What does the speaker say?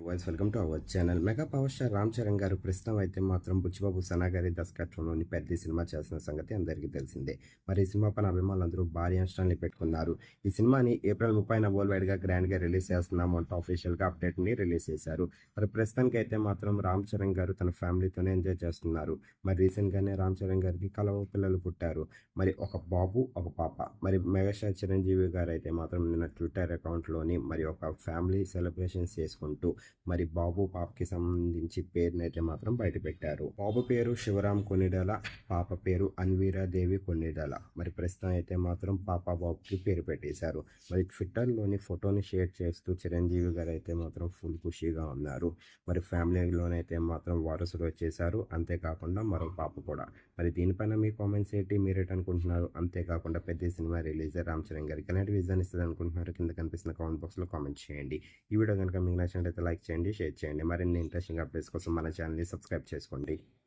Voice welcome to our channel. Mega power star Ram Charan గారు ప్రస్తుతం అయితే మాత్రం బుచ్చిబాబు సనా గారి దర్శకత్వంలోని పెద్ద సినిమా చేస్తున్న సంగతి అందరికీ తెలిసిందే. మరి ఈ సినిమా పైన అభిమానులందరూ భారీ అంచనాల్ని పెట్టుకున్నారు. ఈ సినిమాని ఏప్రిల్ 30న వరల్డ్ వైడ్ గా గ్రాండ్ గా రిలీజ్ చేస్తున్నాము అంటూ అఫీషియల్ గా అప్డేట్ ని రిలీజ్ చేశారు. మరి ప్రస్తుతానికి అయితే మాత్రం రామ్ చరణ్ గారు తన ఫ్యామిలీతోనే ఎంజాయ్ చేస్తున్నారు. మరి రీసెంట్ గానే రామ్ చరణ్ గారికి కలవ పిల్లలు పుట్టారు. మరి ఒక బాబు ఒక పాప. మరి మెగాస్టార్ చిరంజీవి గారు అయితే మాత్రం నిన్న ట్విట్టర్ అకౌంట్ లోని మరి ఒక ఫ్యామిలీ సెలబ్రేషన్స్ చేసుకుంటూ మరి బాబు పాపకి సంబంధించి పేరునైతే మాత్రం బయట పెట్టారు. బాబు పేరు శివరాం కొన్నిడల, పాప పేరు అన్వీరా దేవి కొన్నిడల. మరి ప్రస్తుతం అయితే మాత్రం పాప బాబుకి పేరు పెట్టేశారు. మరి ట్విట్టర్లోని ఫోటోని షేర్ చేస్తూ చిరంజీవి గారు అయితే మాత్రం ఫుల్ ఖుషీగా ఉన్నారు. మరి ఫ్యామిలీలోనైతే మాత్రం వారసులు వచ్చేసారు. అంతేకాకుండా మరో పాప కూడా. మరి దీనిపైన మీ కామెంట్స్ ఏంటి, మీరేటనుకుంటున్నారు? అంతేకాకుండా పెద్ద సినిమా రిలీజ్ రామ్ చరణ్ గారికి ఎలాంటి విజన్ ఇస్తుంది అనుకుంటున్నారు? కింద కనిపిస్తున్న కామెంట్ బాక్స్లో కామెంట్ చేయండి. ఈ వీడియో కనుక మీకు నచ్చినట్లయితే లైక్ చేయండి, షేర్ చేయండి. మరిన్ని ఇంట్రెస్టింగ్ అప్డేట్స్ కోసం మన ఛానల్ని సబ్స్క్రైబ్ చేసుకోండి.